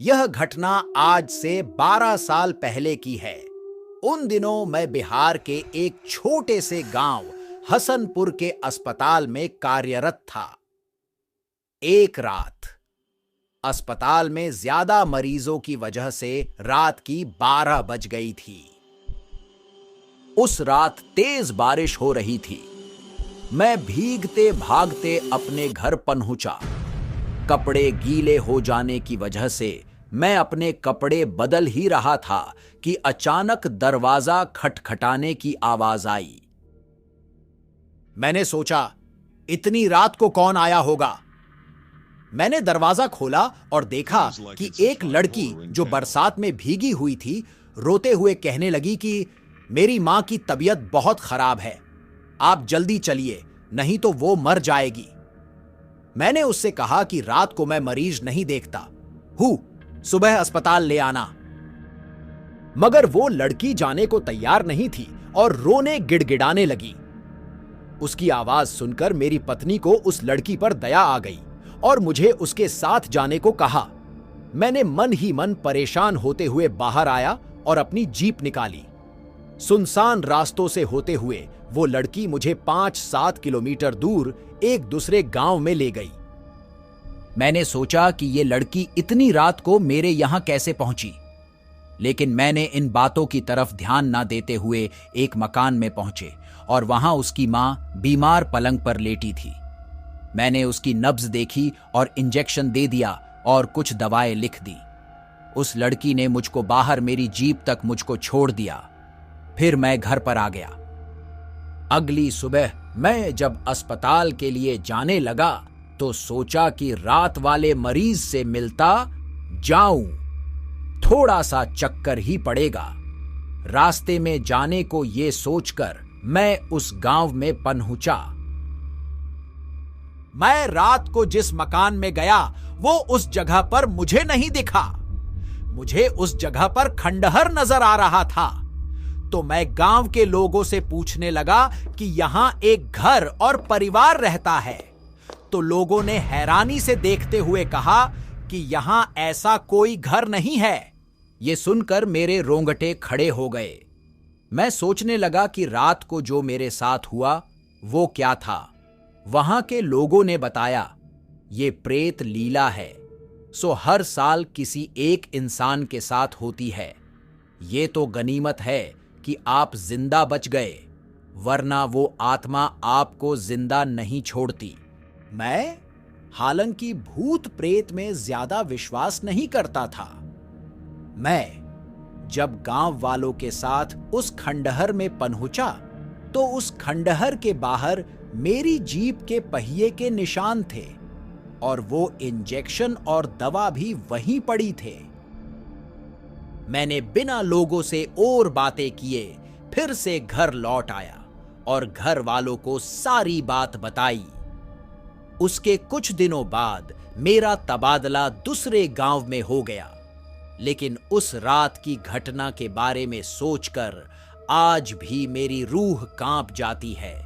यह घटना आज से 12 साल पहले की है। उन दिनों मैं बिहार के एक छोटे से गांव हसनपुर के अस्पताल में कार्यरत था। एक रात अस्पताल में ज्यादा मरीजों की वजह से रात की 12 बज गई थी। उस रात तेज बारिश हो रही थी। मैं भीगते भागते अपने घर पहुंचा। कपड़े गीले हो जाने की वजह से मैं अपने कपड़े बदल ही रहा था कि अचानक दरवाजा खटखटाने की आवाज आई। मैंने सोचा, इतनी रात को कौन आया होगा। मैंने दरवाजा खोला और देखा कि एक लड़की जो बरसात में भीगी हुई थी, रोते हुए कहने लगी कि मेरी मां की तबीयत बहुत खराब है, आप जल्दी चलिए, नहीं तो वो मर जाएगी। मैंने उससे कहा कि रात को मैं मरीज नहीं देखता हूं, सुबह अस्पताल ले आना। मगर वो लड़की जाने को तैयार नहीं थी और रोने गिड़गिड़ाने लगी। उसकी आवाज सुनकर मेरी पत्नी को उस लड़की पर दया आ गई और मुझे उसके साथ जाने को कहा। मैंने मन ही मन परेशान होते हुए बाहर आया और अपनी जीप निकाली। सुनसान रास्तों से होते हुए वो लड़की मुझे 5-7 किलोमीटर दूर एक दूसरे गांव में ले गई। मैंने सोचा कि ये लड़की इतनी रात को मेरे यहां कैसे पहुंची, लेकिन मैंने इन बातों की तरफ ध्यान ना देते हुए एक मकान में पहुंचे और वहां उसकी मां बीमार पलंग पर लेटी थी। मैंने उसकी नब्ज देखी और इंजेक्शन दे दिया और कुछ दवाएं लिख दी। उस लड़की ने मुझको बाहर मेरी जीप तक मुझको छोड़ दिया। फिर मैं घर पर आ गया। अगली सुबह मैं जब अस्पताल के लिए जाने लगा तो सोचा कि रात वाले मरीज से मिलता जाऊं। थोड़ा सा चक्कर ही पड़ेगा। रास्ते में जाने को ये सोचकर मैं उस गांव में पहुंचा। मैं रात को जिस मकान में गया वो उस जगह पर मुझे नहीं दिखा। मुझे उस जगह पर खंडहर नजर आ रहा था। तो मैं गांव के लोगों से पूछने लगा कि यहां एक घर और परिवार रहता है। तो लोगों ने हैरानी से देखते हुए कहा कि यहां ऐसा कोई घर नहीं है। यह सुनकर मेरे रोंगटे खड़े हो गए। मैं सोचने लगा कि रात को जो मेरे साथ हुआ वो क्या था। वहां के लोगों ने बताया, ये प्रेत लीला है, सो हर साल किसी एक इंसान के साथ होती है। ये तो गनीमत है कि आप जिंदा बच गए, वरना वो आत्मा आपको जिंदा नहीं छोड़ती। मैं हालांकि भूत प्रेत में ज्यादा विश्वास नहीं करता था। मैं जब गांव वालों के साथ उस खंडहर में पहुंचा तो उस खंडहर के बाहर मेरी जीप के पहिए के निशान थे और वो इंजेक्शन और दवा भी वहीं पड़ी थे। मैंने बिना लोगों से और बातें किए फिर से घर लौट आया और घर वालों को सारी बात बताई। उसके कुछ दिनों बाद मेरा तबादला दूसरे गांव में हो गया, लेकिन उस रात की घटना के बारे में सोचकर आज भी मेरी रूह कांप जाती है।